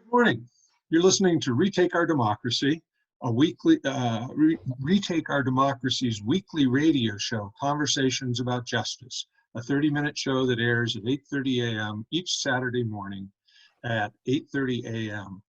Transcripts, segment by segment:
Good morning. You're listening to Retake Our Democracy, a weekly Retake Our Democracy's weekly radio show, Conversations About Justice, a 30-minute show that airs at 8:30 a.m. each Saturday morning at 8:30 a.m.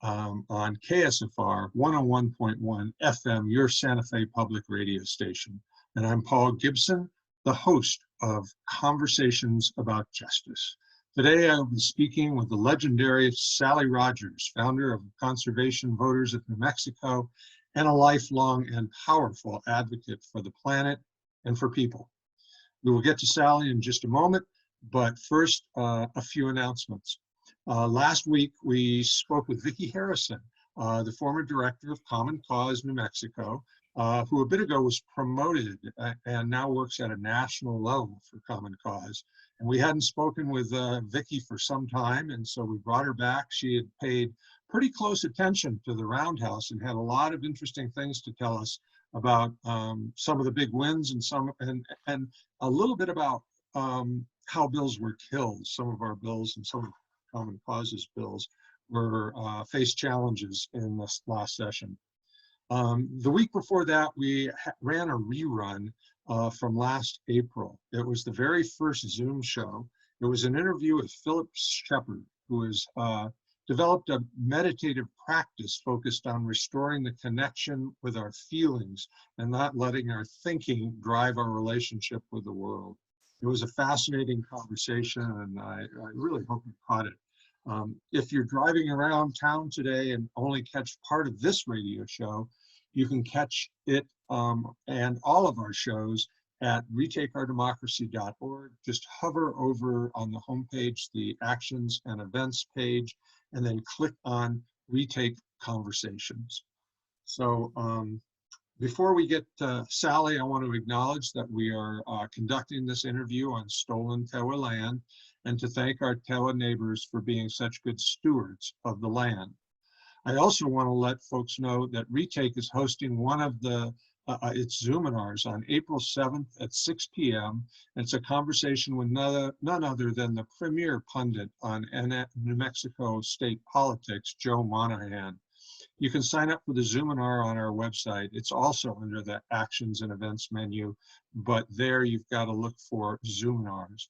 On KSFR 101.1 FM, your Santa Fe public radio station. And I'm Paul Gibson, the host of Conversations About Justice. Today, I will be speaking with the legendary Sally Rodgers, founder of Conservation Voters of New Mexico, and a lifelong and powerful advocate for the planet and for people. We will get to Sally in just a moment, but first, a few announcements. Last week, we spoke with Vicki Harrison, the former director of Common Cause New Mexico, who a bit ago was promoted and now works at a national level for Common Cause. And we hadn't spoken with Vicki for some time, and so we brought her back. She had paid pretty close attention to the Roundhouse and had a lot of interesting things to tell us about some of the big wins and a little bit about how bills were killed. Some of our bills and some of Common Cause's bills were faced challenges in this last session. The week before that, we ran a rerun from last April. It was the very first Zoom show. It was an interview with Philip Shepard, who has developed a meditative practice focused on restoring the connection with our feelings and not letting our thinking drive our relationship with the world. It was a fascinating conversation, and I really hope you caught it. If you're driving around town today and only catch part of this radio show, you can catch it and all of our shows at retakeourdemocracy.org. Just hover over on the homepage, the Actions and Events page, and then click on Retake Conversations. So before we get to Sally, I want to acknowledge that we are conducting this interview on stolen Tewa land, and to thank our Tewa neighbors for being such good stewards of the land. I also want to let folks know that Retake is hosting one of its Zoominars on April 7th at 6 p.m. It's a conversation with none other than the premier pundit on New Mexico state politics, Joe Monahan. You can sign up for the Zoominar on our website. It's also under the Actions and Events menu, but there you've got to look for Zoominars.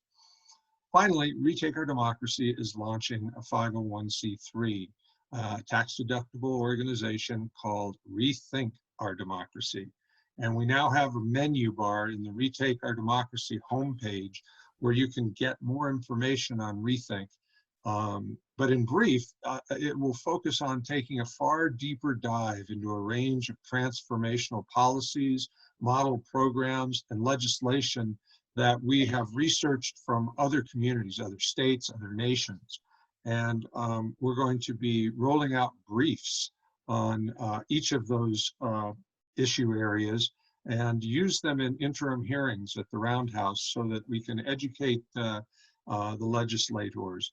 Finally, Retake Our Democracy is launching a 501c3 tax-deductible organization called Rethink Our Democracy. And we now have a menu bar in the Retake Our Democracy homepage where you can get more information on Rethink. But in brief, it will focus on taking a far deeper dive into a range of transformational policies, model programs, and legislation that we have researched from other communities, other states, other nations. And we're going to be rolling out briefs on each of those issue areas and use them in interim hearings at the Roundhouse so that we can educate the legislators.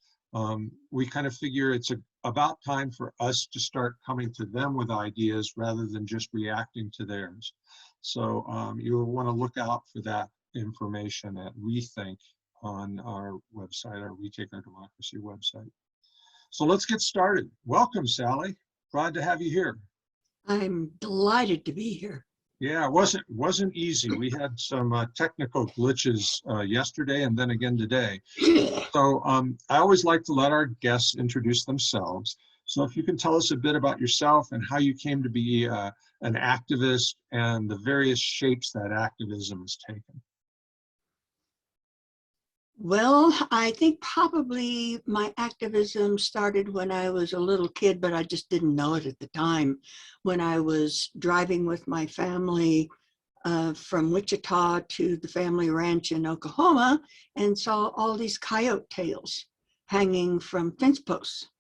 We kind of figure it's about time for us to start coming to them with ideas rather than just reacting to theirs. So you'll want to look out for that information at Rethink on our website, our Retake Our Democracy website. So let's get started. Welcome, Sally. Glad to have you here. I'm delighted to be here. Yeah, it wasn't easy. We had some technical glitches yesterday and then again today. So I always like to let our guests introduce themselves. So if you can tell us a bit about yourself and how you came to be an activist and the various shapes that activism has taken. Well, I think probably my activism started when I was a little kid, but I just didn't know it at the time. When I was driving with my family from Wichita to the family ranch in Oklahoma and saw all these coyote tails hanging from fence posts.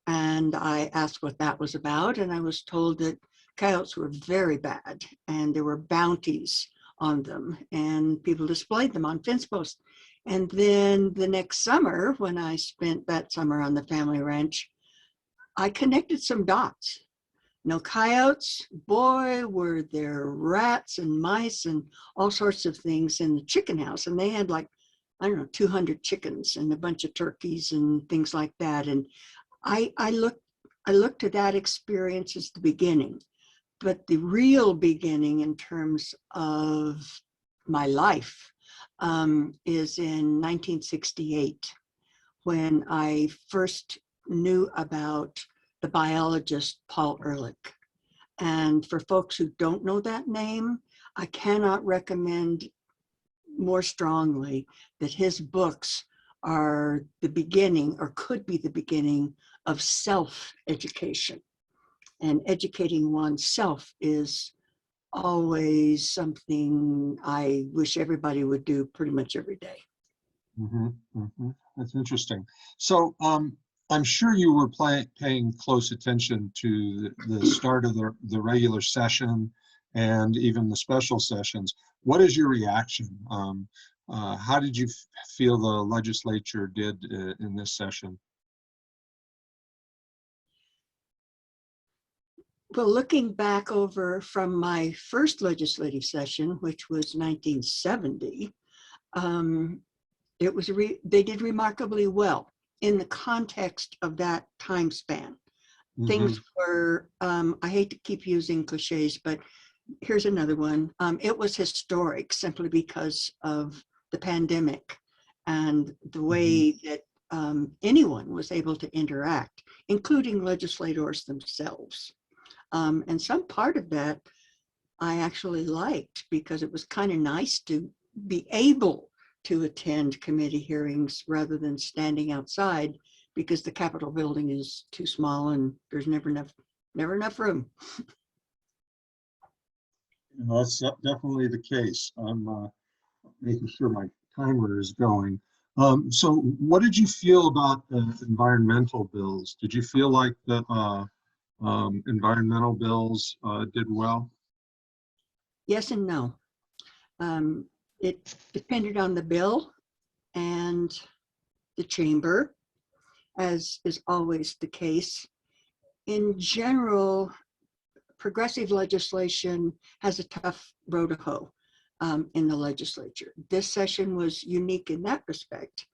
And I asked what that was about, and I was told that coyotes were very bad and there were bounties on them and people displayed them on fence posts. And then the next summer, when I spent that summer on the family ranch, I connected some dots. No coyotes, boy, were there rats and mice and all sorts of things in the chicken house. And they had like, I don't know, 200 chickens and a bunch of turkeys and things like that. And I looked at that experience as the beginning, but the real beginning in terms of my life is in 1968, when I first knew about the biologist Paul Ehrlich. And for folks who don't know that name, I cannot recommend more strongly that his books are the beginning, or could be the beginning, of self-education. And educating oneself is always something I wish everybody would do pretty much every day. That's interesting. So I'm sure you were paying close attention to the start of the regular session and even the special sessions. What is your reaction? How did you feel the legislature did in this session? Well, looking back over from my first legislative session, which was 1970, they did remarkably well in the context of that time span. Things were, I hate to keep using cliches, but here's another one. It was historic simply because of the pandemic and the way that anyone was able to interact, including legislators themselves. And some part of that I actually liked, because it was kind of nice to be able to attend committee hearings rather than standing outside, because the Capitol building is too small and there's never enough room. That's definitely the case. I'm making sure my timer is going. So what did you feel about environmental bills? Did you feel like the environmental bills did well? Yes and no. It depended on the bill and the chamber, as is always the case. In general, progressive legislation has a tough row to hoe in the legislature. This session was unique in that respect.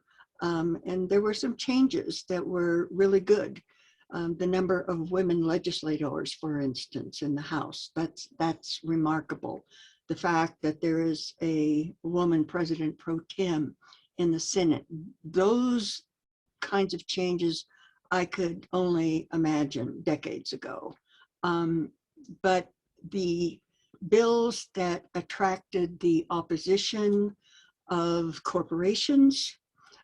And there were some changes that were really good. The number of women legislators, for instance, in the House, that's remarkable. The fact that there is a woman president pro tem in the Senate, those kinds of changes I could only imagine decades ago. But the bills that attracted the opposition of corporations,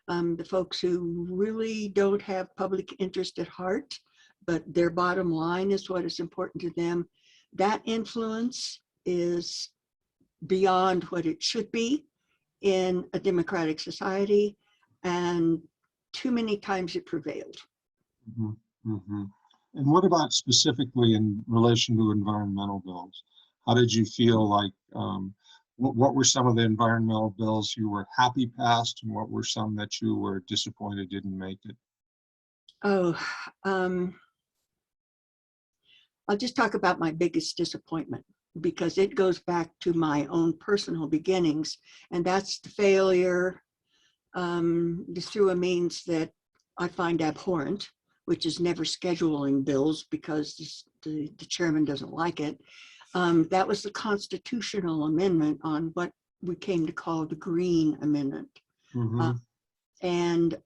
the folks who really don't have public interest at heart, but their bottom line is what is important to them, that influence is beyond what it should be in a democratic society, and too many times it prevailed. And what about specifically in relation to environmental bills? How did you feel like, what were some of the environmental bills you were happy passed, and what were some that you were disappointed didn't make it? Oh, I'll just talk about my biggest disappointment, because it goes back to my own personal beginnings, and that's the failure, just through a means that I find abhorrent, which is never scheduling bills because the chairman doesn't like it. That was the constitutional amendment on what we came to call the Green Amendment. And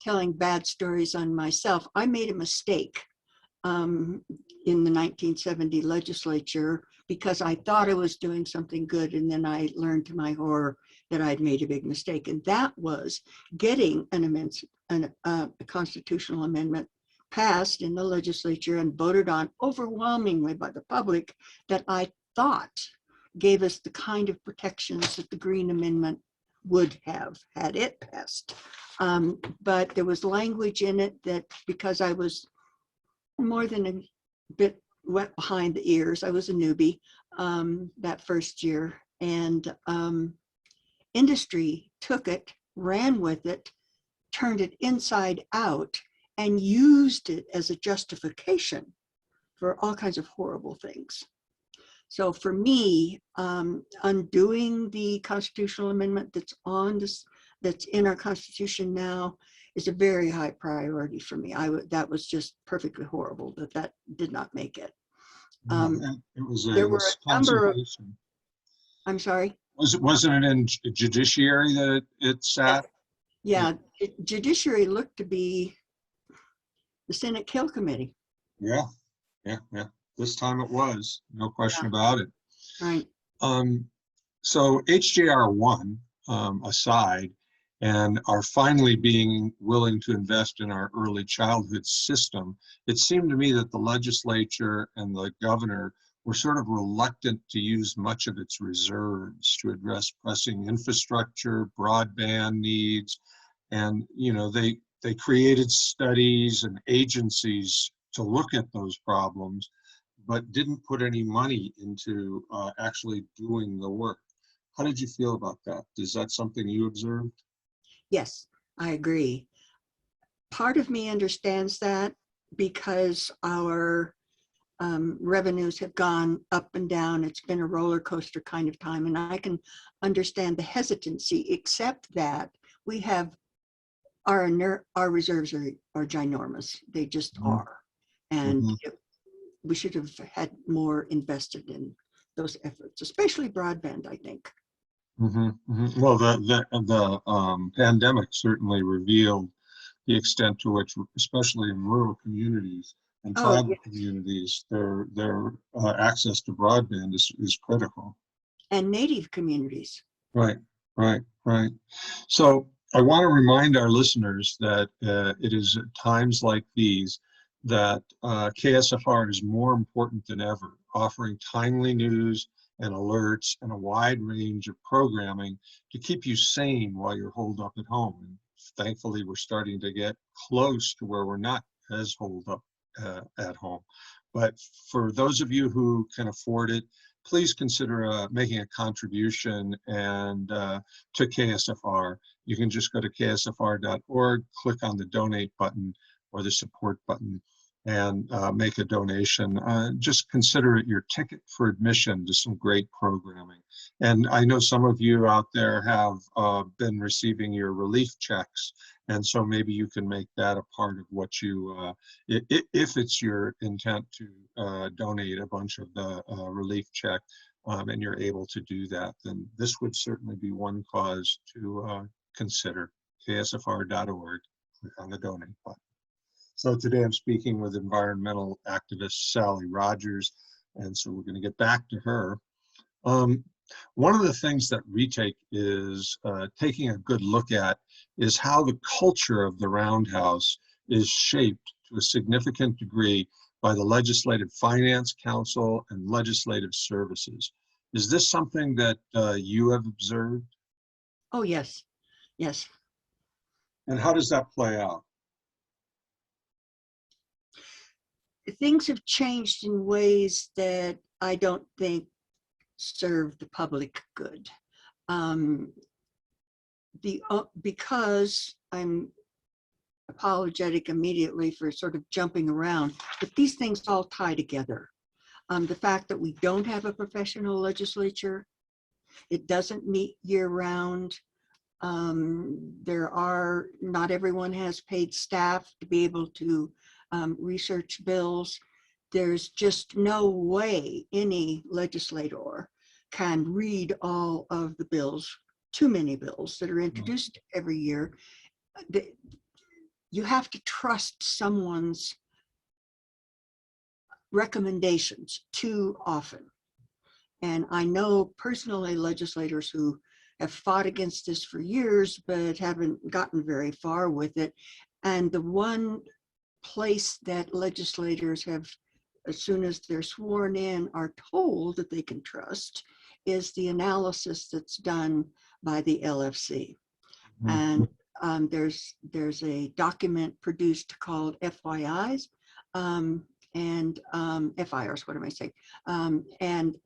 telling bad stories on myself, I made a mistake in the 1970 legislature, because I thought I was doing something good, and then I learned to my horror that I'd made a big mistake, and that was getting a constitutional amendment passed in the legislature and voted on overwhelmingly by the public that I thought gave us the kind of protections that the Green Amendment would have had it passed. But there was language in it that, because I was more than a bit wet behind the ears, I was a newbie that first year, and industry took it, ran with it, turned it inside out, and used it as a justification for all kinds of horrible things. So for me, undoing the constitutional amendment that's in our Constitution now, is a very high priority for me. That was just perfectly horrible that that did not make it. And it There were was a number of, conservation. I'm sorry. Wasn't it in judiciary that it Yes. sat? Yeah, Yeah, judiciary looked to be the Senate Kill Committee. yeah, yeah. This time it was, no question Yeah, about it. right. Um, so HJR1 aside, and are finally being willing to invest in our early childhood system, it seemed to me that the legislature and the governor were sort of reluctant to use much of its reserves to address pressing infrastructure, broadband needs, and they created studies and agencies to look at those problems, but didn't put any money into actually doing the work. How did you feel about that? Is that something you observed? Yes, I agree. Part of me understands that because our revenues have gone up and down. It's been a roller coaster kind of time, and I can understand the hesitancy, except that we have our reserves are ginormous. They just are. And Mm-hmm. we should have had more invested in those efforts, especially broadband, I think. Mm-hmm. Mm-hmm. Well, the pandemic certainly revealed the extent to which, especially in rural communities and Oh, tribal yeah. communities, their access to broadband is critical. And native communities. Right, right. So I want to remind our listeners that it is at times like these that KSFR is more important than ever, offering timely news and alerts and a wide range of programming to keep you sane while you're holed up at home. And thankfully, we're starting to get close to where we're not as holed up at home. But for those of you who can afford it, please consider making a contribution and to KSFR. You can just go to ksfr.org, click on the donate button or the support button, and make a donation. Just consider it your ticket for admission to some great programming. And I know some of you out there have been receiving your relief checks, and so maybe you can make that a part of what you, if it's your intent to donate a bunch of the relief check, and you're able to do that, then this would certainly be one cause to consider. ksfr.org, click on the donate button. So today I'm speaking with environmental activist Sally Rodgers, and so we're going to get back to her. One of the things that Retake is taking a good look at is how the culture of the Roundhouse is shaped to a significant degree by the Legislative Finance Council and Legislative Services. Is this something that you have observed? Oh, yes, yes. And how does that play out? Things have changed in ways that I don't think serve the public good. Because I'm apologetic immediately for sort of jumping around, but these things all tie together. The fact that we don't have a professional legislature, it doesn't meet year round. Not everyone has paid staff to be able to research bills. There's just no way any legislator can read all of the bills, too many bills that are introduced every year. You have to trust someone's recommendations too often. And I know personally legislators who have fought against this for years, but haven't gotten very far with it. And the one place that legislators have, as soon as they're sworn in, are told that they can trust is the analysis that's done by the LFC. Mm-hmm. And there's a document produced called FYIs and FIRs, what am I saying? And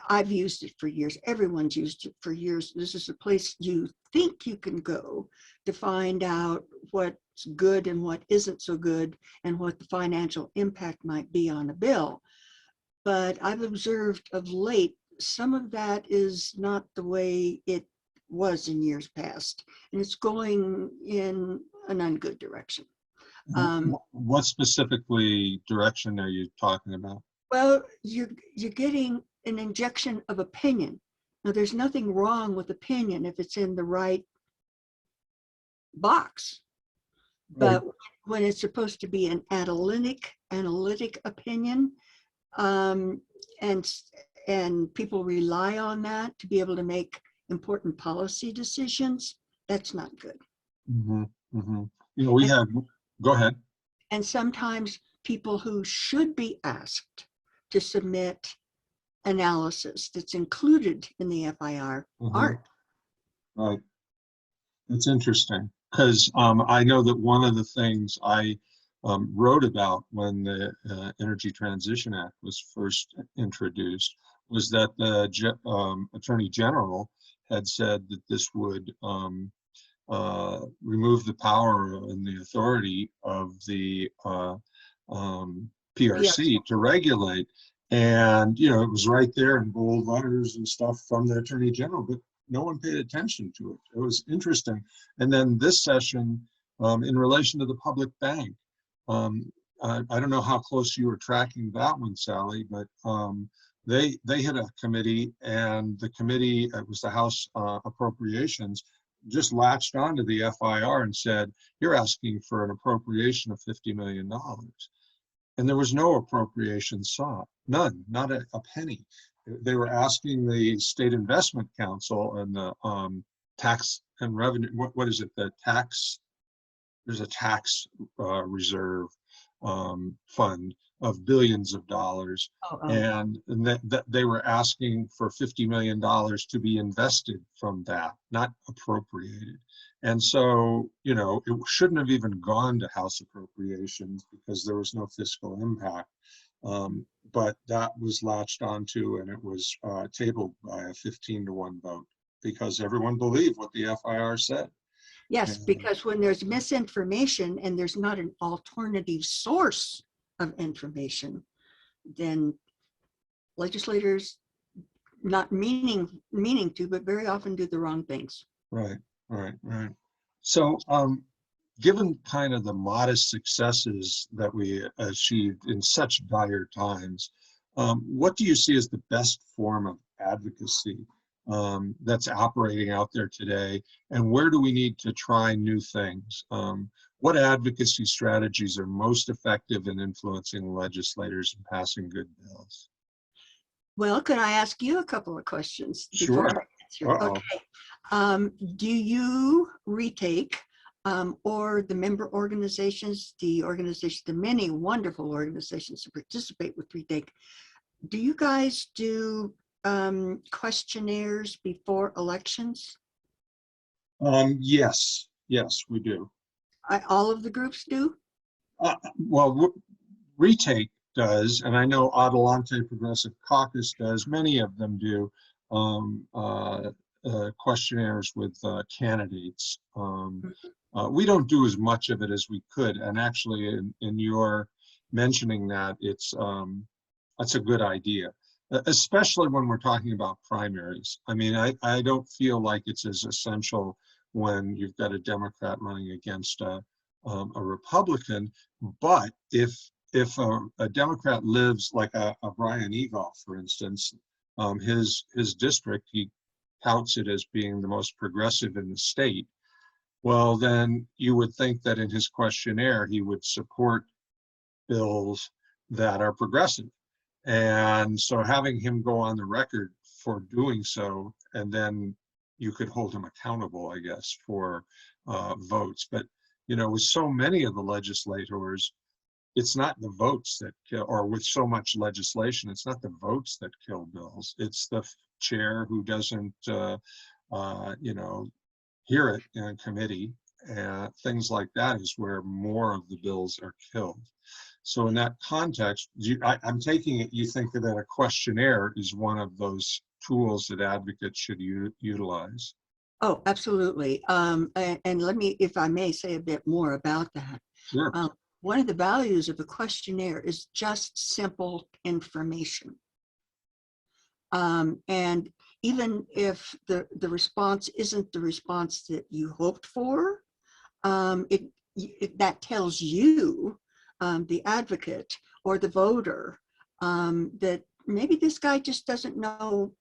I've used it for years. Everyone's used it for years. This is a place you think you can go to find out what's good and what isn't so good and what the financial impact might be on a bill. But I've observed of late, some of that is not the way it was in years past. And it's going in an ungood direction. What specifically direction are you talking about? Well, you're getting an injection of opinion. Now, there's nothing wrong with opinion if it's in the right box, Right. but when it's supposed to be an analytic opinion, um, and and people rely on that to be able to make important policy decisions, that's not good. Mm-hmm. Mm-hmm. We And, have, go ahead. and sometimes people who should be asked to submit analysis that's included in the FIR Mm-hmm. aren't. Right. It's interesting because I know that one of the things I wrote about when the Energy Transition Act was first introduced was that the Attorney General had said that this would remove the power and the authority of the PRC to regulate. And, it was right there in bold letters and stuff from the Attorney General, but no one paid attention to it. It was interesting. And then this session, in relation to the public bank, I don't know how close you were tracking that one, Sally, but they had a committee, and the committee, it was the House Appropriations, just latched onto the FIR and said, you're asking for an appropriation of $50 million. And there was no appropriation sought, none, not a penny. They were asking the State Investment Council and the tax and revenue, what is it, there's a tax reserve fund of billions of dollars. And that they were asking for $50 million to be invested from that, not appropriated. And so, it shouldn't have even gone to House Appropriations because there was no fiscal impact. But that was latched onto, and it was tabled by a 15-to-1 vote because everyone believed what the FIR said. Yes, And, because when there's misinformation and there's not an alternative source of information, then legislators, not meaning to, but very often do the wrong things. right. So, given kind of the modest successes that we achieved in such dire times, what do you see as the best form of advocacy that's operating out there today? And where do we need to try new things? What advocacy strategies are most effective in influencing legislators and passing good bills? Well, could I ask you a couple of questions Sure. before I answer? Okay. Do you retake or the member organizations, the many wonderful organizations that participate with retake, do you guys do questionnaires before elections? Yes, we do. All of the groups do? Well, Retake does, and I know Adelante Progressive Caucus does, many of them do questionnaires with candidates. We don't do as much of it as we could, and actually in your mentioning that, that's a good idea, especially when we're talking about primaries. I mean, I don't feel like it's as essential when you've got a Democrat running against a Republican, but if a Democrat lives like a Brian Egoff, for instance, his district, he touts it as being the most progressive in the state. Well, then you would think that in his questionnaire, he would support bills that are progressive. And so having him go on the record for doing so, and then you could hold him accountable, I guess, for votes. But, with so many of the legislators, it's not the votes that kill, or with so much legislation, it's not the votes that kill bills. It's the chair who doesn't, hear it in a committee. Things like that is where more of the bills are killed. So in that context, I'm taking it, you think that a questionnaire is one of those tools that advocates should utilize. Oh, absolutely. And let me, if I may, say a bit more about that. Sure. One of the values of a questionnaire is just simple information. And even if the response isn't the response that you hoped for, that tells you, the advocate or the voter, that maybe this guy just doesn't know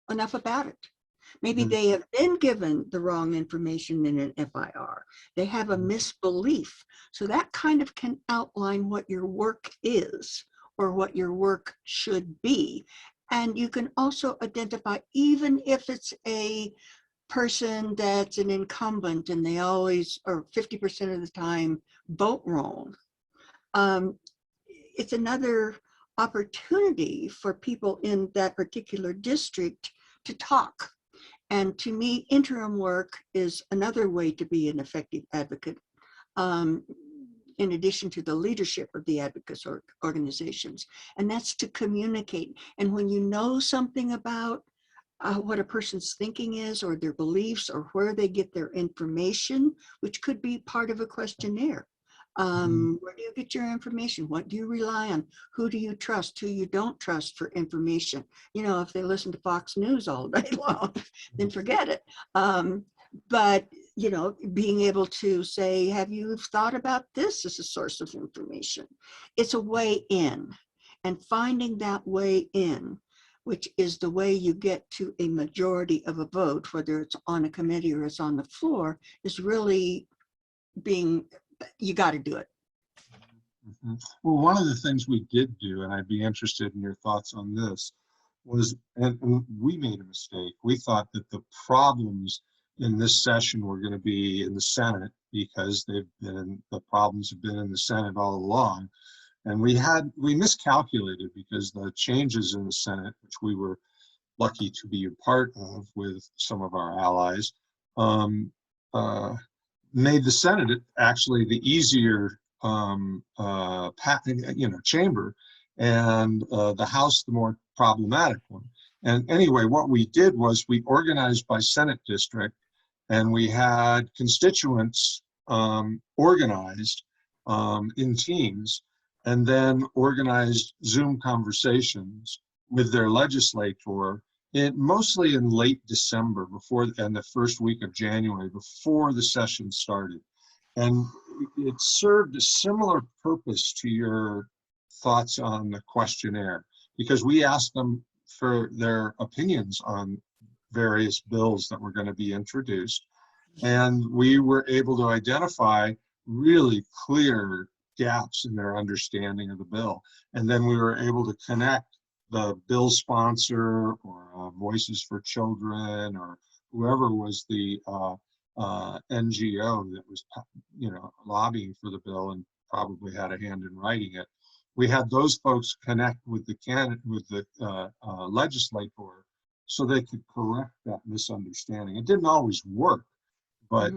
enough about it. Maybe Mhm. they have been given the wrong information in an FIR. They have a misbelief. So that kind of can outline what your work is or what your work should be. And you can also identify, even if it's a person that's an incumbent and they always, or 50% of the time, vote wrong. It's another opportunity for people in that particular district to talk. And to me, interim work is another way to be an effective advocate, um, in addition to the leadership of the advocacy organizations. And that's to communicate. And when you know something about what a person's thinking is, or their beliefs, or where they get their information, which could be part of a questionnaire. Mhm. Where do you get your information? What do you rely on? Who do you trust? Who you don't trust for information? You know, if they listen to Fox News all day long, then forget it. But, you know, being able to say, have you thought about this as a source of information? It's a way in, and finding that way in, which is the way you get to a majority of a vote, whether it's on a committee or it's on the floor, is really being, you got to do it. Mhm. Well, one of the things we did do, and I'd be interested in your thoughts on this, was, and we made a mistake. We thought that the problems in this session were going to be in the Senate, because the problems have been in the Senate all along. And we miscalculated, because the changes in the Senate, which we were lucky to be a part of with some of our allies, um, uh, made the Senate actually the easier chamber, and the House the more problematic one. And anyway, what we did was we organized by Senate district, and we had constituents organized in teams, and then organized Zoom conversations with their legislator, mostly in late December, and the first week of January, before the session started. And it served a similar purpose to your thoughts on the questionnaire, because we asked them for their opinions on various bills that were going to be introduced. And we were able to identify really clear gaps in their understanding of the bill. And then we were able to connect the bill sponsor, or Voices for Children, or whoever was the NGO that was, lobbying for the bill and probably had a hand in writing it. We had those folks connect with the legislator, so they could correct that misunderstanding. It didn't always work, but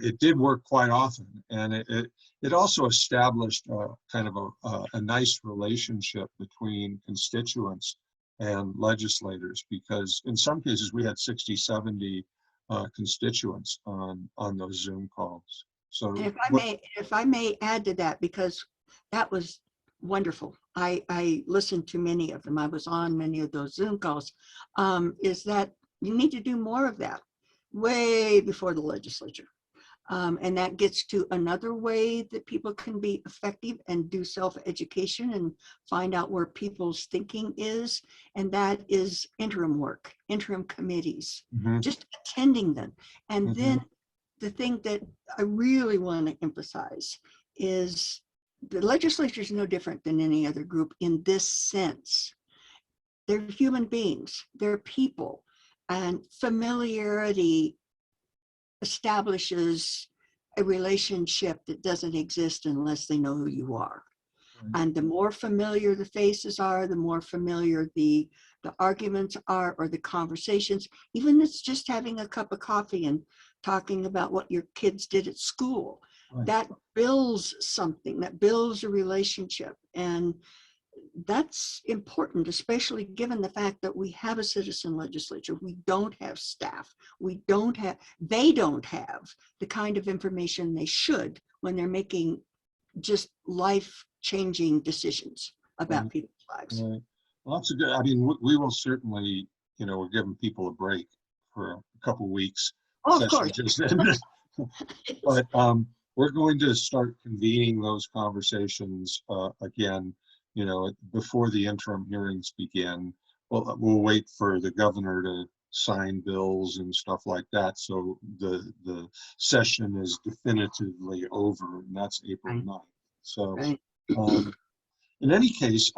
it did work quite often, and it also established kind of a nice relationship between constituents and legislators, because in some cases we had 60, 70 constituents on those Zoom calls. And So if I may add to that, because that was wonderful. I listened to many of them. I was on many of those Zoom calls. Is that you need to do more of that way before the legislature. And that gets to another way that people can be effective and do self-education and find out where people's thinking is. And that is interim work, interim committees, mhm, just attending them. And then mhm, the thing that I really want to emphasize is the legislature is no different than any other group in this sense. They're human beings, they're people, and familiarity establishes a relationship that doesn't exist unless they know who you are. right, And the more familiar the faces are, the more familiar the arguments are, or the conversations. Even it's just having a cup of coffee and talking about what your kids did at school. right. That builds something, that builds a relationship. And that's important, especially given the fact that we have a citizen legislature. We don't have staff. They don't have the kind of information they should when they're making just life-changing decisions about Right, people's lives. right. Well, that's a good, I mean, we will certainly, we're giving people a break for a couple of weeks, Oh, of session course. just ended. But we're going to start convening those conversations again, before the interim hearings begin. We'll wait for the governor to sign bills and stuff like that, so the session is definitively over, and that's April Right. 9th. So Right. in any case,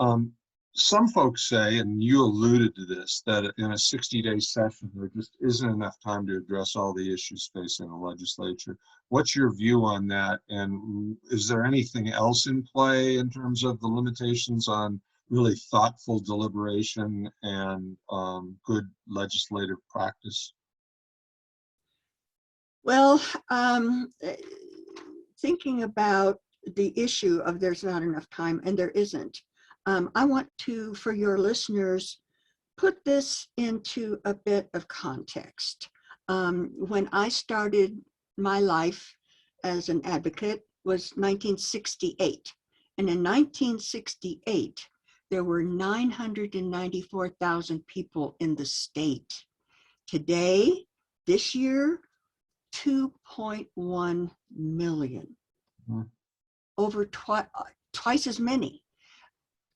some folks say, and you alluded to this, that in a 60-day session, there just isn't enough time to address all the issues facing the legislature. What's your view on that? And is there anything else in play in terms of the limitations on really thoughtful deliberation and good legislative practice? Well, thinking about the issue of there's not enough time, and there isn't, I want to, for your listeners, put this into a bit of context. When I started my life as an advocate was 1968. And in 1968, there were 994,000 people in the state. Today, this year, 2.1 million. Mhm. Over twice as many.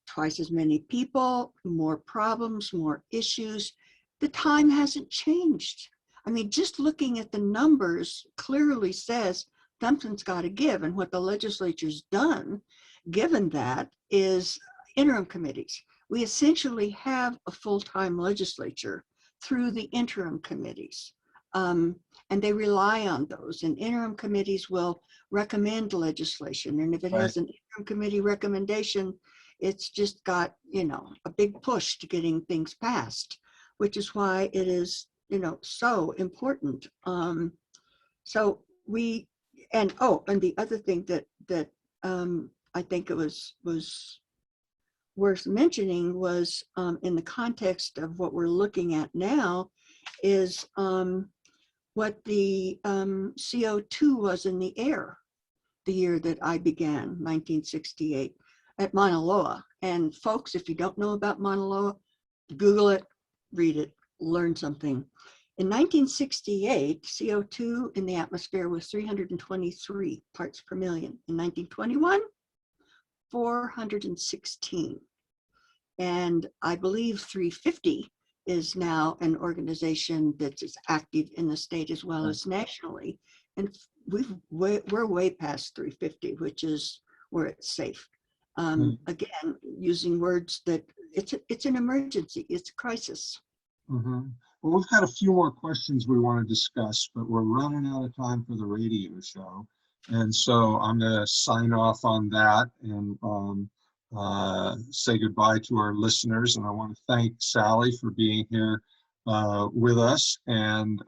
Twice as many people, more problems, more issues. The time hasn't changed. I mean, just looking at the numbers clearly says something's got to give. And what the legislature's done, given that, is interim committees. We essentially have a full-time legislature through the interim committees. And they rely on those. And interim committees will recommend legislation. And if it has an interim committee recommendation, it's just got, a big push to getting things passed, which is why it is, so important. So we, and the other thing that I think it was worth mentioning was in the context of what we're looking at now is what the CO2 was in the air the year that I began, 1968, at Mauna Loa. And folks, if you don't know about Mauna Loa, Google it, read it, learn something. In 1968, CO2 in the atmosphere was 323 parts per million. In 1921, 416. And I believe 350 is now an organization that is active in the state as well as nationally. And we're way past 350, which is where it's safe. Again, using words that it's an emergency, it's a crisis. Mm-hmm. Well, we've got a few more questions we want to discuss, but we're running out of time for the radio show. And so I'm going to sign off on that and say goodbye to our listeners. And I want to thank Sally for being here with us. And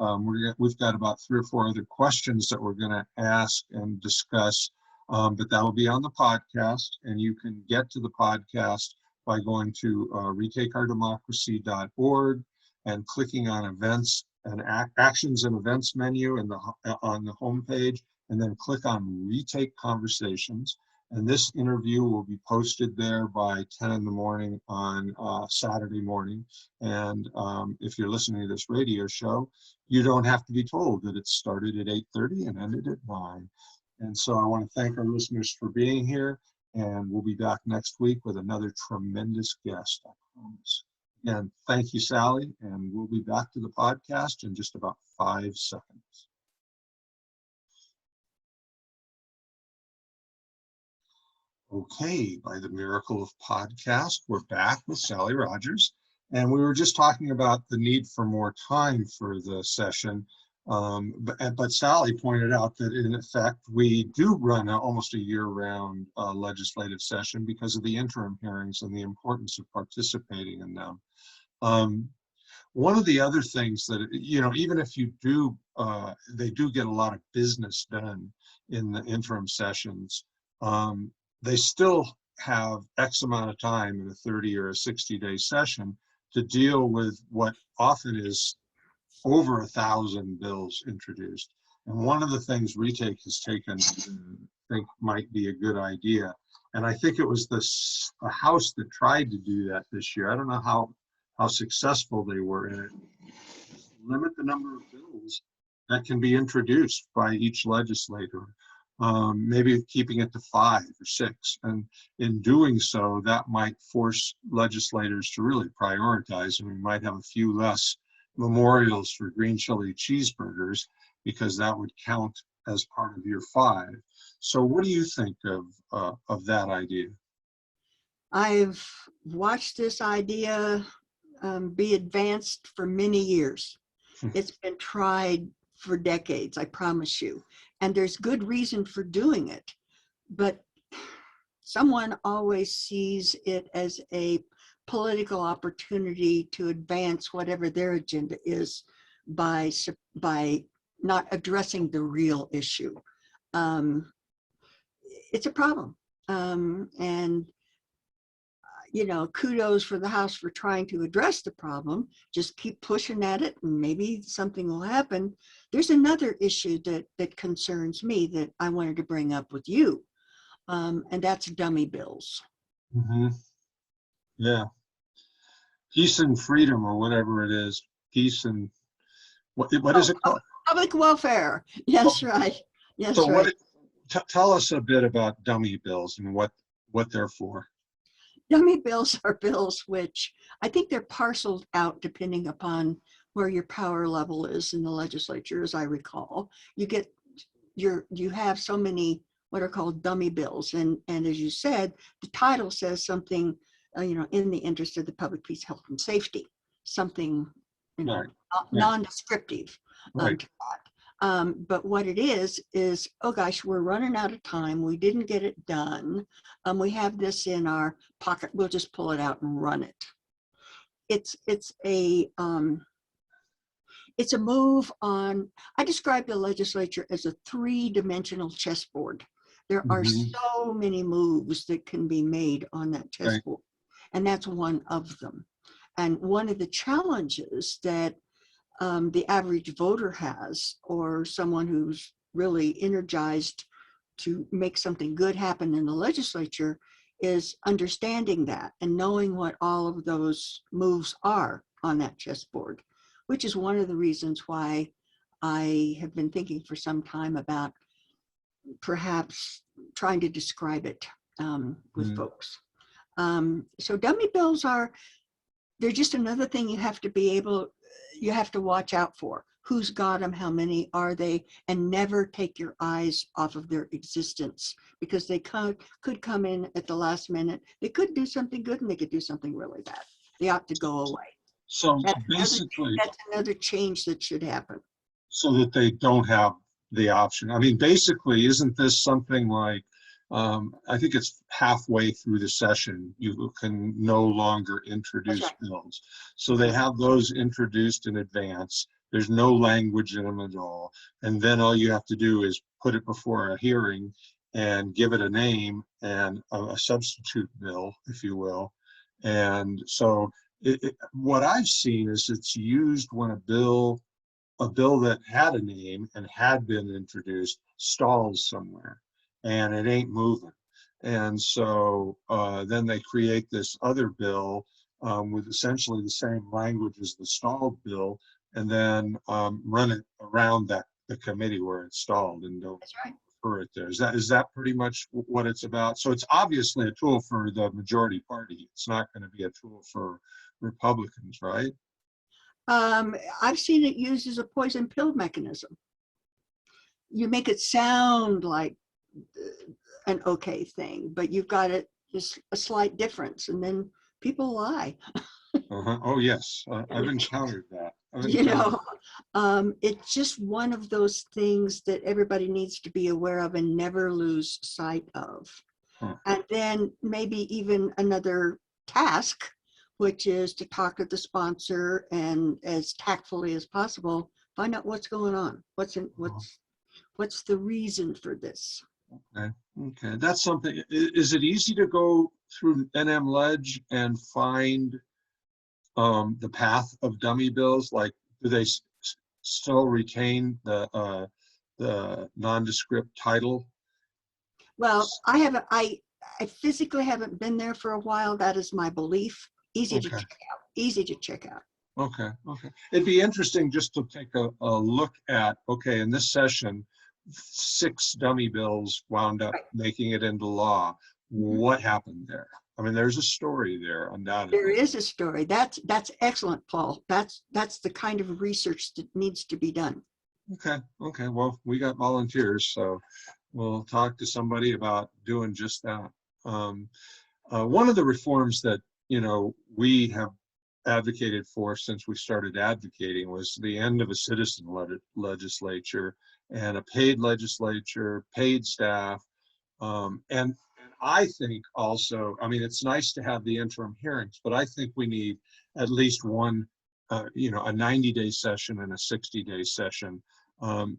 we've got about 3 or 4 other questions that we're going to ask and discuss, but that'll be on the podcast. And you can get to the podcast by going to retakeourdemocracy.org and clicking on events and actions and events menu on the homepage, and then click on Retake Conversations. And this interview will be posted there by 10 in the morning on Saturday morning. And if you're listening to this radio show, you don't have to be told that it started at 8:30 and ended at 9. And so I want to thank our listeners for being here, and we'll be back next week with another tremendous guest, I promise. Again, thank you, Sally, and we'll be back to the podcast in just about 5 seconds. Okay, by the miracle of podcast, we're back with Sally Rodgers, and we were just talking about the need for more time for the session. But Sally pointed out that in effect, we do run almost a year-round legislative session because of the interim hearings and the importance of participating in them. One of the other things that, even if you do, they do get a lot of business done in the interim sessions, they still have X amount of time in a 30 or a 60-day session to deal with what often is over 1,000 bills introduced. And one of the things Retake has taken, I think might be a good idea, and I think it was the House that tried to do that this year. I don't know how successful they were in it. Limit the number of bills that can be introduced by each legislator. maybe keeping it to 5 or 6. And in doing so, that might force legislators to really prioritize, and we might have a few less memorials for green chili cheeseburgers because that would count as part of your 5. So what do you think of that idea? I've watched this idea be advanced for many years. It's been tried for decades, I promise you. And there's good reason for doing it. But someone always sees it as a political opportunity to advance whatever their agenda is by not addressing the real issue. It's a problem. And kudos for the House for trying to address the problem. Just keep pushing at it and maybe something will happen. There's another issue that concerns me that I wanted to bring up with you, and that's dummy bills. Mm-hmm. Yeah. Peace and freedom, or whatever it is. Peace and, what is it called? Public welfare. Yes, right. Yes, So right. tell us a bit about dummy bills and what they're for. Dummy bills are bills which I think they're parceled out depending upon where your power level is in the legislature, as I recall. You have so many what are called dummy bills, and as you said, the title says something, in the interest of the public peace, health, and safety, something, Right. non-descriptive. Right. To that. But what it is, oh gosh, we're running out of time. We didn't get it done. We have this in our pocket. We'll just pull it out and run it. It's a move on. I describe the legislature as a 3-dimensional chessboard. There are so many moves that can be made on that chessboard, and that's one of them. And one of the challenges that the average voter has, or someone who's really energized to make something good happen in the legislature, is understanding that and knowing what all of those moves are on that chessboard, which is one of the reasons why I have been thinking for some time about perhaps trying to describe it with folks. So dummy bills they're just another thing you have to watch out for. Who's got them? How many are they? And never take your eyes off of their existence, because they could come in at the last minute. They could do something good and they could do something really bad. They ought to go away. So that's another change that should happen. So that they don't have the option. I mean, basically, isn't this something like, I think it's halfway through the session, you can no longer introduce bills. So they have those introduced in advance. There's no language in them at all. And then all you have to do is put it before a hearing and give it a name and a substitute bill, if you will. And so what I've seen is it's used when a bill that had a name and had been introduced stalls somewhere and it ain't moving. And so then they create this other bill with essentially the same language as the stalled bill, and then run it around the committee where it's stalled and don't refer it there. Is that pretty much what it's about? So it's obviously a tool for the majority party. It's not going to be a tool for Republicans, right? I've seen it used as a poison pill mechanism. You make it sound like an okay thing, but you've got just a slight difference, and then people lie. Oh yes, I've encountered that. It's just one of those things that everybody needs to be aware of and never lose sight of. And then maybe even another task, which is to talk to the sponsor and as tactfully as possible, find out what's going on. What's the reason for this? Okay, that's something. Is it easy to go through NM Ledge and find the path of dummy bills? Like, do they still retain the nondescript title? Well, I physically haven't been there for a while. That is my belief. Easy to check out. Okay. It'd be interesting just to take a look at, okay, in this session, 6 dummy bills wound up Right. making it into law. Mhm. What happened there? I mean, there's a story there, There undoubtedly. is a story. That's excellent, Paul. That's the kind of research that needs to be done. Okay, okay. Well, we got volunteers, so we'll talk to somebody about doing just that. Um, one of the reforms that, we have advocated for since we started advocating was the end of a citizen legislature and a paid legislature, paid staff. And I think also, I mean, it's nice to have the interim hearings, but I think we need at least one, a 90-day session and a 60-day session.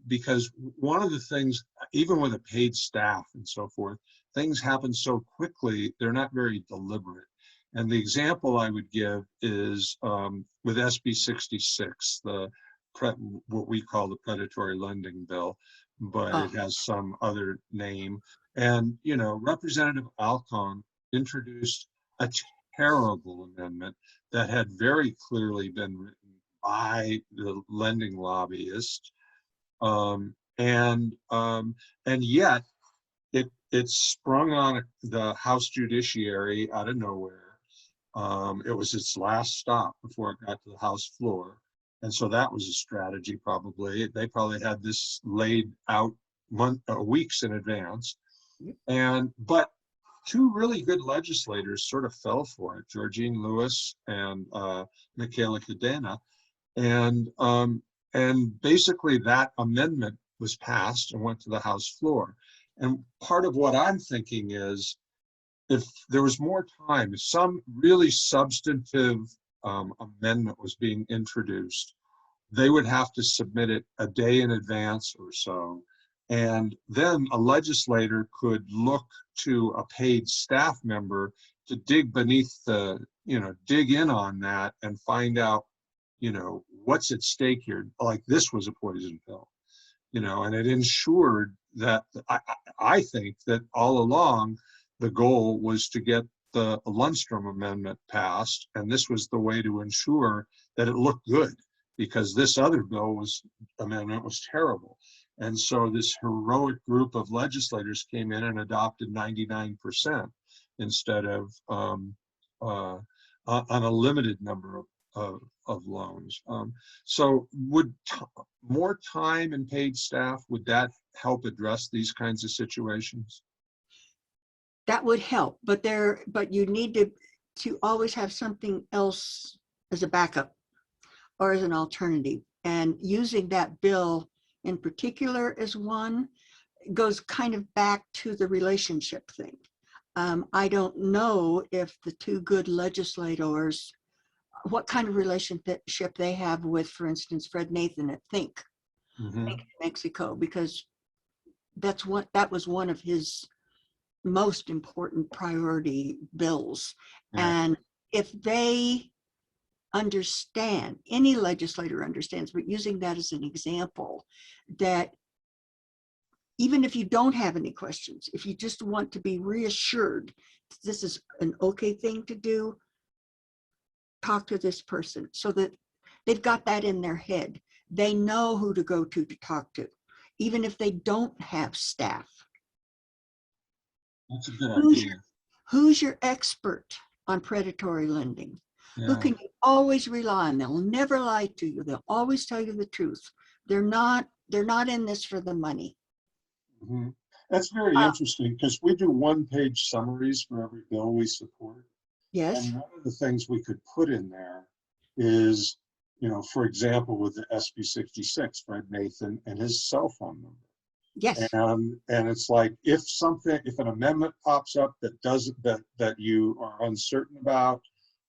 Because one of the things, even with a paid staff and so forth, things happen so quickly, they're not very deliberate. And the example I would give is with SB 66, what we call the predatory lending bill, but Oh, it has some other name. And, Representative Alcon introduced a terrible amendment that had very clearly been written by the lending lobbyist. And yet it sprung on the House Judiciary out of nowhere. It was its last stop before it got to the House floor. And so that was a strategy probably. They probably had this laid out weeks in advance. But two really good legislators sort of fell for it, Georgine Lewis and Michaela Cadena. And basically that amendment was passed and went to the House floor. And part of what I'm thinking is, if there was more time, if some really substantive amendment was being introduced, they would have to submit it a day in advance or so. And then a legislator could look to a paid staff member to dig beneath dig in on that and find out, what's at stake here. Like, this was a poison pill, and it ensured that I think that all along the goal was to get the Lundstrom Amendment passed, and this was the way to ensure that it looked good, because this other amendment was terrible. And so this heroic group of legislators came in and adopted 99% instead of on a limited number of loans. So would more time and paid staff, would that help address these kinds of situations? that would help, but you need to always have something else as a backup or as an alternative. And using that bill in particular as one goes kind of back to the relationship thing. I don't know if the two good legislators, what kind of relationship they have with, for instance, Fred Nathan at Mm-hmm. Think Mexico, because that was one of his most important priority bills. Yeah. And if they understand, any legislator understands, but using that as an example, that even if you don't have any questions, if you just want to be reassured this is an okay thing to do, talk to this person, so that they've got that in their head. They know who to go to talk to, even if they don't have staff. That's a good Who's idea. who's your expert on predatory lending? Who Yeah. can you always rely on? They'll never lie to you. They'll always tell you the truth. They're not in this for the money. Mm-hmm. That's very Uh, interesting, because we do one-page summaries for every bill we support. yes, And one of the things we could put in there is, for example, with the SB 66, Fred Nathan and his cell phone number. yes. And it's like, if an amendment pops up that you are uncertain about,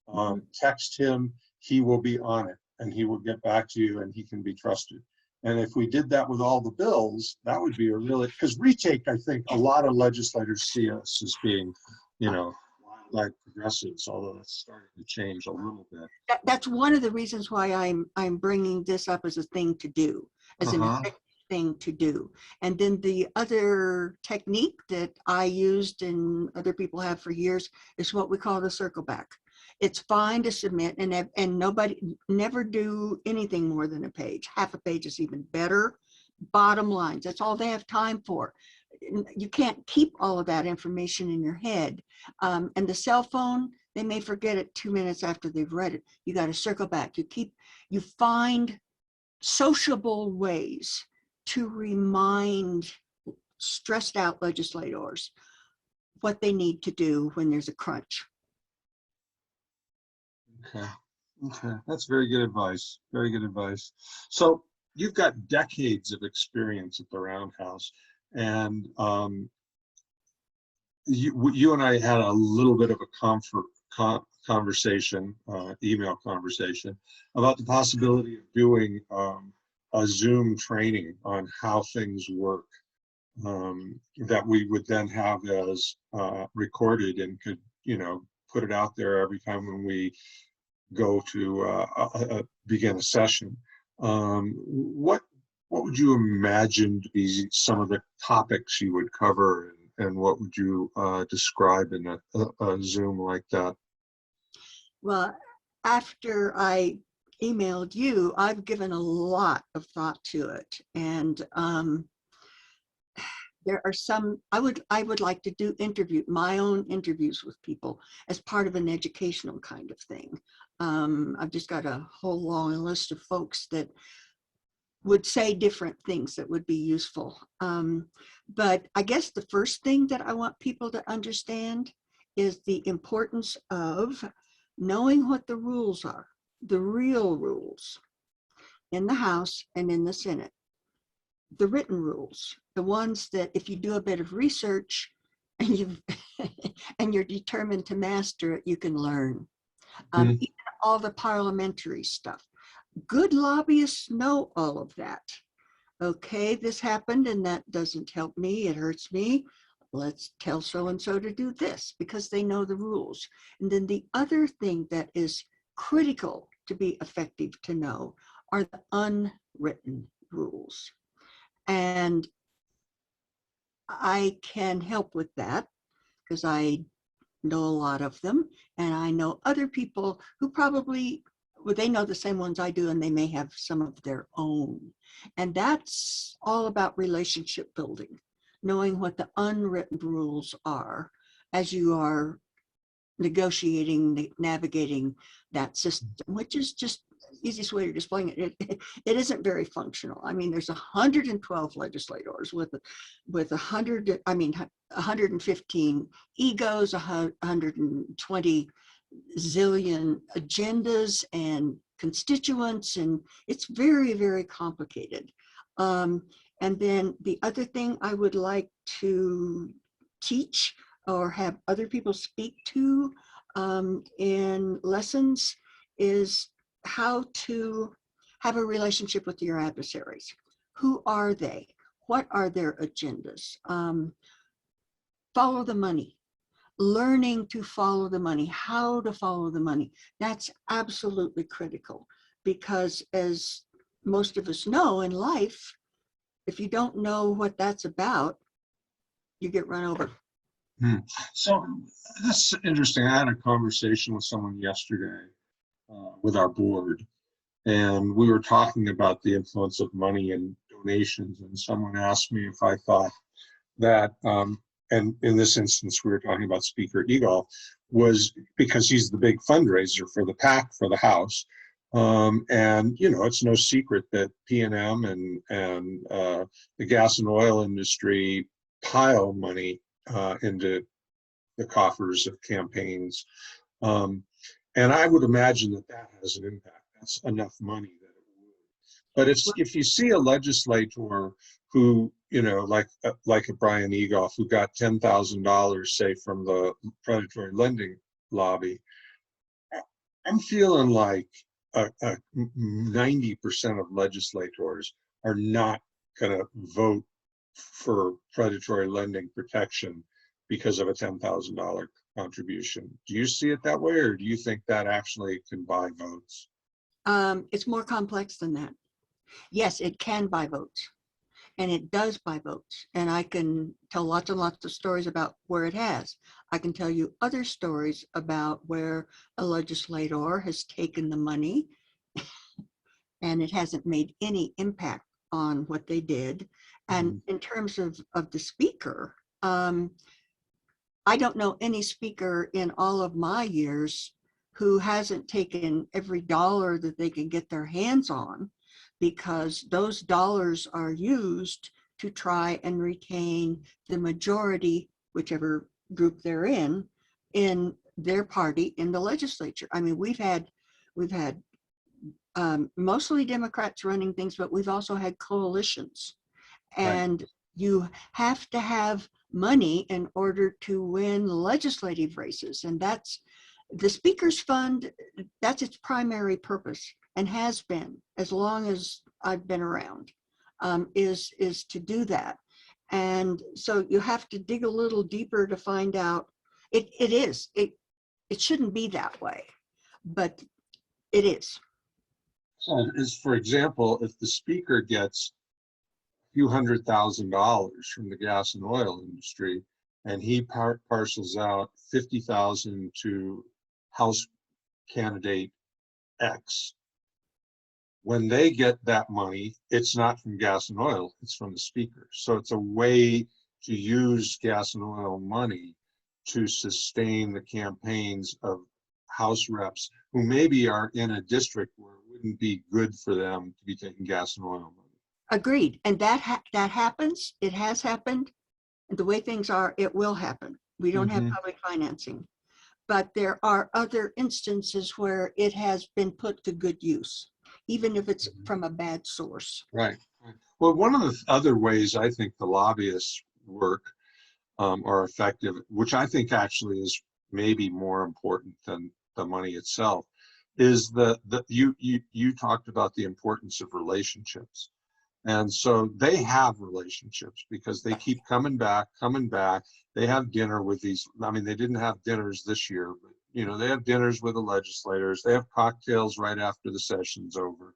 Mhm. text him. He will be on it, and he will get back to you, and he can be trusted. And if we did that with all the bills, that would be because retake, I think a lot of legislators see us as being, like progressives, although that's starting to change a little bit. That's one of the reasons why I'm bringing this up as a thing to do, as an Uh-huh. effective thing to do. And then the other technique that I used and other people have for years is what we call the circle back. It's fine to submit and nobody never do anything more than a page. Half a page is even better, bottom lines. That's all they have time for. You can't keep all of that information in your head. And the cell phone, they may forget it 2 minutes after they've read it. You got to circle back. You find sociable ways to remind stressed out legislators what they need to do when there's a crunch. Okay. Okay. That's very good advice. Very good advice. So you've got decades of experience at the Roundhouse, and you and I had a little bit of a conversation, email conversation, about the possibility of doing a Zoom training on how things work, that we would then have as recorded and could, put it out there every time when we go to begin a session. What would you imagine to be some of the topics you would cover, and what would you describe in a Zoom like that? Well, after I emailed you, I've given a lot of thought to it. And there are some, I would like to do my own interviews with people as part of an educational kind of thing. I've just got a whole long list of folks that would say different things that would be useful. But I guess the first thing that I want people to understand is the importance of knowing what the rules are, the real rules in the House and in the Senate, the written rules, the ones that if you do a bit of research and you're determined to master it, you can learn. Even all the parliamentary stuff. Good lobbyists know all of that. Okay, this happened and that doesn't help me, it hurts me. Let's tell so-and-so to do this, because they know the rules. And then the other thing that is critical to be effective to know are the unwritten rules. And I can help with that because I know a lot of them, and I know other people who probably, well, they know the same ones I do, and they may have some of their own. And that's all about relationship building, knowing what the unwritten rules are as you are negotiating, navigating that system, which is just easiest way to explain it. It isn't very functional. I mean, there's 112 legislators with 115 egos, 120 zillion agendas and constituents, and it's very, very complicated. And then the other thing I would like to teach or have other people speak to in lessons is how to have a relationship with your adversaries. Who are they? What are their agendas? Follow the money. Learning to follow the money, how to follow the money. That's absolutely critical, because as most of us know in life, if you don't know what that's about, you get run over. So this is interesting. I had a conversation with someone yesterday with our board, and we were talking about the influence of money and donations, and someone asked me if I thought that, and in this instance we were talking about Speaker Egolf, was because he's the big fundraiser for the PAC for the House. And it's no secret that P&M and the gas and oil industry pile money into the coffers of campaigns. And I would imagine that has an impact. That's enough money that it would. But if you see a legislator who, like a Brian Egolf, who got $10,000, say, from the predatory lending lobby, I'm feeling like 90% of legislators are not going to vote for predatory lending protection because of a $10,000 contribution. Do you see it that way, or do you think that actually can buy votes? It's more complex than that. Yes, it can buy votes, and it does buy votes. And I can tell lots and lots of stories about where it has. I can tell you other stories about where a legislator has taken the money and it hasn't made any impact on what they did. And Mhm. in terms of the speaker, I don't know any speaker in all of my years who hasn't taken every dollar that they can get their hands on, because those dollars are used to try and retain the majority, whichever group they're in their party in the legislature. I mean, we've had mostly Democrats running things, but we've also had coalitions. Right. And you have to have money in order to win legislative races. And that's the Speaker's Fund, that's its primary purpose and has been as long as I've been around, is to do that. And so you have to dig a little deeper to find out. It shouldn't be that way, but it is. So is, for example, if the speaker gets a few $100,000 from the gas and oil industry, and he parcels out 50,000 to House candidate X, when they get that money, it's not from gas and oil, it's from the speaker. So it's a way to use gas and oil money to sustain the campaigns of House reps who maybe are in a district where it wouldn't be good for them to be taking gas and oil money. Agreed. And that happens. It has happened. And the way things are, it will happen. We don't have Mhm. public financing. But there are other instances where it has been put to good use, even if it's Mhm. from a bad source. Right. Right. Well, one of the other ways I think the lobbyists work are effective, which I think actually is maybe more important than the money itself, is the you talked about the importance of relationships. And so they have relationships because they keep coming back, coming back. They have dinner with these. I mean, they didn't have dinners this year, but they have dinners with the legislators. They have cocktails right after the session's over,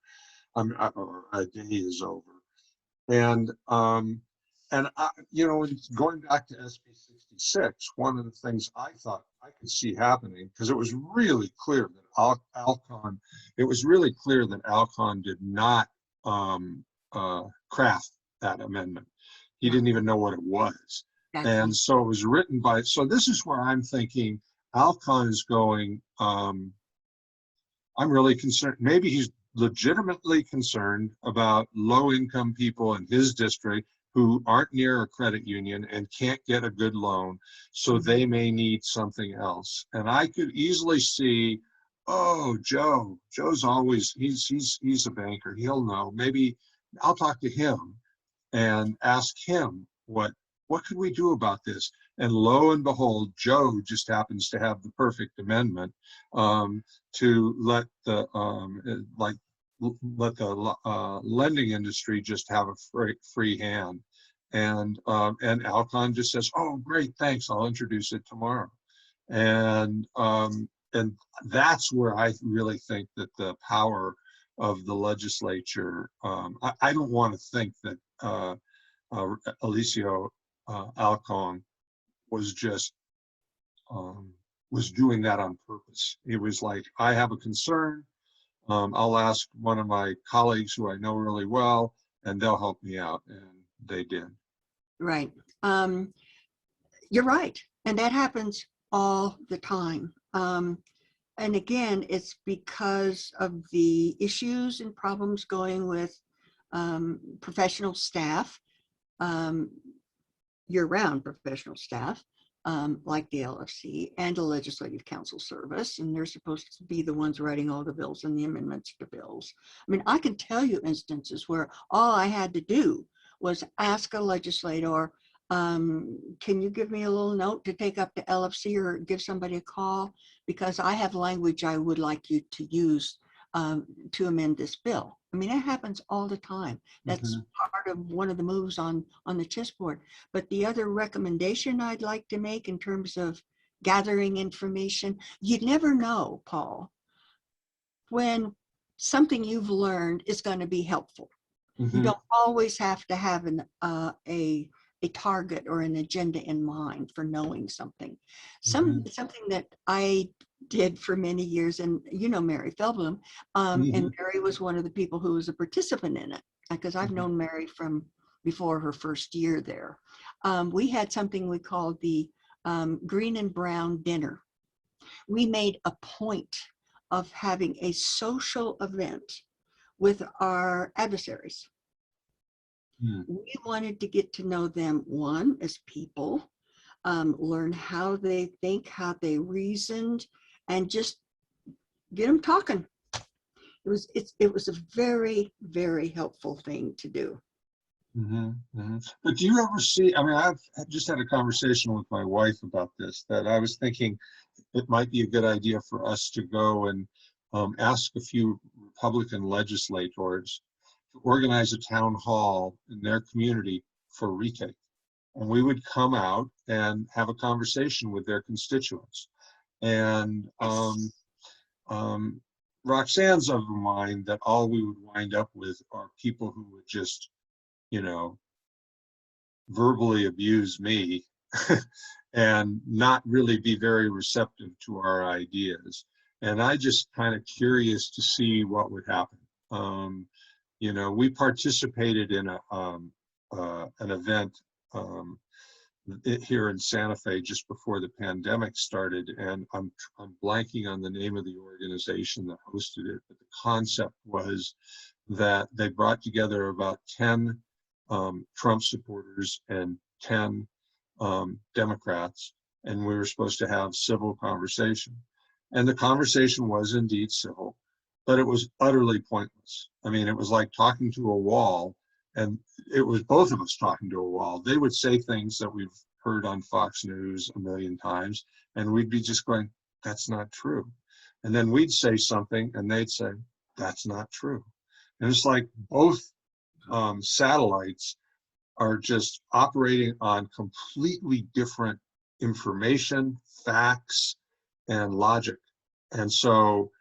or a day is over. And going back to SB 66, one of the things I thought I could see happening, because it was really clear that Alcon, it was really clear that Alcon did not craft that amendment. He No, didn't even know what it was. that's And so it was written by, so this is where I'm thinking Alcon is going, I'm really concerned. Maybe he's legitimately concerned about low-income people in his district who aren't near a credit union and can't get a good loan, so they may need something else. And I could easily see, oh, Joe's always he's a banker. He'll know. Maybe I'll talk to him and ask him what could we do about this? And lo and behold, Joe just happens to have the perfect amendment to let the lending industry just have a free hand. And Alcon just says, "Oh, great, thanks. I'll introduce it tomorrow." And that's where I really think that the power of the legislature. I don't want to think that Alicio Alcon was just was doing that on purpose. It was like, I have a concern. I'll ask one of my colleagues who I know really well, and they'll help me out. And they did. right. Um, you're right. And that happens all the time. And again, it's because of the issues and problems going with professional staff, um, year-round professional staff, like the LFC and the Legislative Council Service, and they're supposed to be the ones writing all the bills and the amendments to bills. I mean, I can tell you instances where all I had to do was ask a legislator, can you give me a little note to take up to LFC or give somebody a call, because I have language I would like you to use to amend this bill. I mean, that happens all the time. That's Mhm. part of one of the moves on the chessboard. But the other recommendation I'd like to make in terms of gathering information, you never know, Paul, when something you've learned is going to be helpful. You Mhm. don't always have to have a target or an agenda in mind for knowing something. Mhm. Something that I did for many years, and Mary Feldblum, and Mhm. Mary was one of the people who was a participant in it. because I've Mhm. known Mary from before her first year there. We had something we called the green and brown dinner. We made a point of having a social event with our adversaries. Mm. We wanted to get to know them, one, as people, learn how they think, how they reasoned, and just get them talking. It was a very, very helpful thing to do. Mhm, mhm. But do you ever see, I mean, I've just had a conversation with my wife about this, that I was thinking it might be a good idea for us to go and ask a few Republican legislators to organize a town hall in their community for retake. And we would come out and have a conversation with their constituents. And Yes. um, Roxanne's of the mind that all we would wind up with are people who would just, you know, verbally abuse me and not really be very receptive to our ideas. And I just kind of curious to see what would happen. Um, we participated in an event um, here in Santa Fe just before the pandemic started, and I'm blanking on the name of the organization that hosted it, but the concept was that they brought together about 10 Trump supporters and 10 Democrats, and we were supposed to have civil conversation. And the conversation was indeed civil, but it was utterly pointless. I mean, it was like talking to a wall, and it was both of us talking to a wall. They would say things that we've heard on Fox News a million times, and we'd be just going, that's not true. And then we'd say something, and they'd say, that's not true. And it's like both satellites are just operating on completely different information, facts, and logic. And so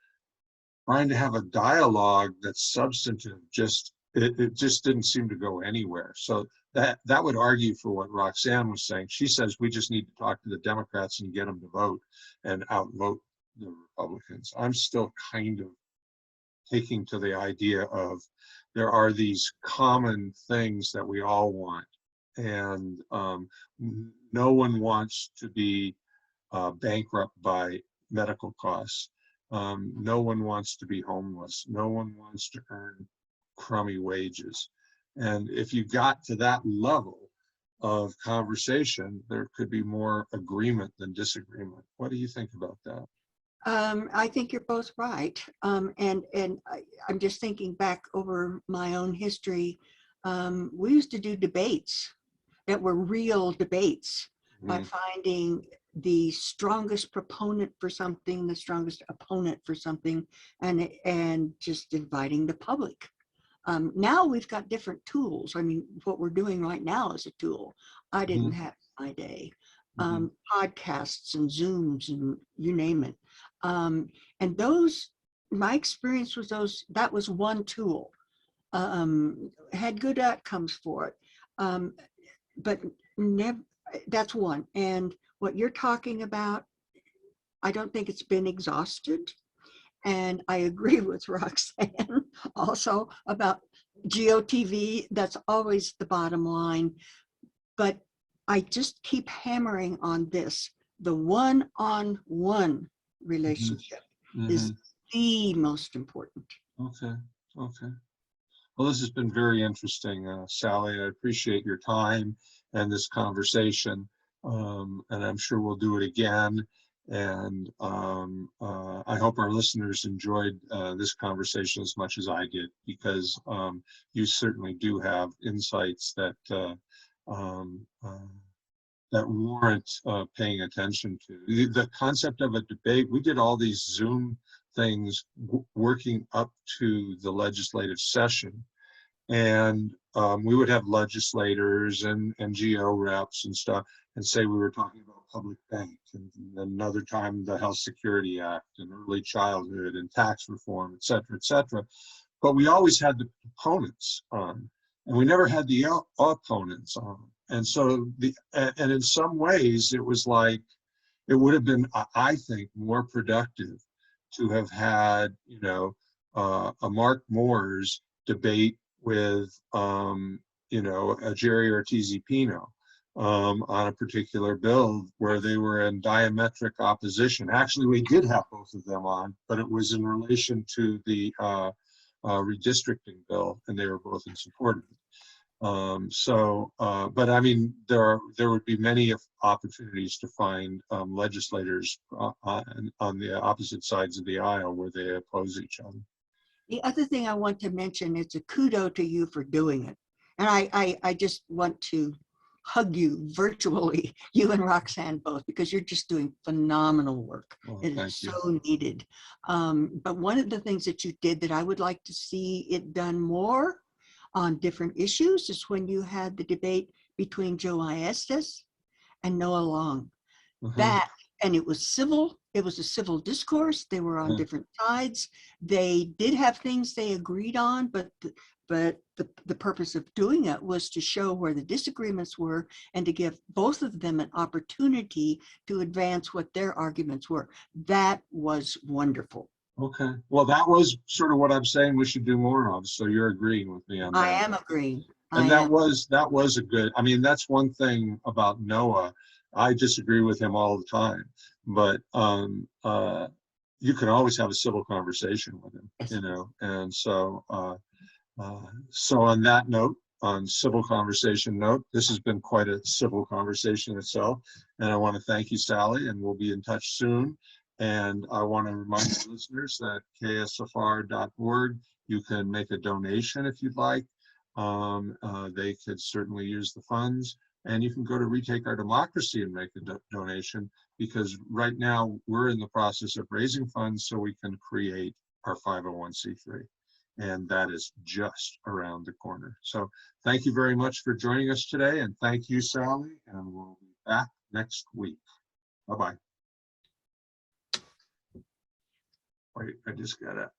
trying to have a dialogue that's substantive it just didn't seem to go anywhere. So that would argue for what Roxanne was saying. She says we just need to talk to the Democrats and get them to vote and outvote the Republicans. I'm still kind of taking to the idea of there are these common things that we all want, and no one wants to be bankrupt by medical costs. No one wants to be homeless. No one wants to earn crummy wages. And if you got to that level of conversation, there could be more agreement than disagreement. What do you think about that? I think you're both right. I'm just thinking back over my own history. We used to do debates that were real debates by Mhm. finding the strongest proponent for something, the strongest opponent for something, and just inviting the public. Now we've got different tools. I mean, what we're doing right now is a tool. I didn't Mhm. have my day. Mhm. Podcasts and Zooms and you name it. Um, and those, my experience with those, that was one tool. Had good outcomes for it. Um, but never, that's one. And what you're talking about, I don't think it's been exhausted. And I agree with Roxanne also about GOTV. That's always the bottom line. But I just keep hammering on this. The one-on-one Mhm. relationship is Mhm. the most important. Okay. Okay. Well, this has been very interesting, Sally. I appreciate your time and this conversation, and I'm sure we'll do it again. And I hope our listeners enjoyed this conversation as much as I did, because you certainly do have insights um, uh, that warrant paying attention to. The concept of a debate, we did all these Zoom things working up to the legislative session, and we would have legislators and NGO reps and stuff, and say we were talking about public bank, and another time the Health Security Act and early childhood and tax reform, et cetera, et cetera. But we always had the proponents on, and we never had the opponents on. And so and in some ways it was like, it would have been, I think, more productive to have had, a Mark Moore's debate with, Jerry Ortiz-Pino on a particular bill where they were in diametric opposition. Actually, we did have both of them on, but it was in relation to the redistricting bill, and they were both in support of it. But I mean, there would be many opportunities to find legislators on the opposite sides of the aisle where they oppose each other. The other thing I want to mention is a kudo to you for doing it. And I just want to hug you virtually, you and Roxanne both, because you're just doing phenomenal work. Well, It thank is you. so needed. But one of the things that you did that I would like to see it done more on different issues is when you had the debate between Joe Estes and Noah Long. That, and it was civil, it was a civil discourse, they were on different sides, they did have things they agreed on, but the purpose of doing it was to show where the disagreements were and to give both of them an opportunity to advance what their arguments were. That was wonderful. Okay, well, that was sort of what I'm saying we should do more of, so you're agreeing with me on that. I am agreeing. And that was a good, I mean, that's one thing about Noah. I disagree with him all the time, but you can always have a civil conversation with him, and so on that note, on civil conversation note, this has been quite a civil conversation itself, and I want to thank you, Sally, and we'll be in touch soon. And I want to remind the listeners that ksfr.org, you can make a donation if you'd like. They could certainly use the funds, and you can go to Retake Our Democracy and make a donation, because right now we're in the process of raising funds so we can create our 501c3, and that is just around the corner. So thank you very much for joining us today, and thank you, Sally, and we'll be back next week. Bye-bye. Wait, I just gotta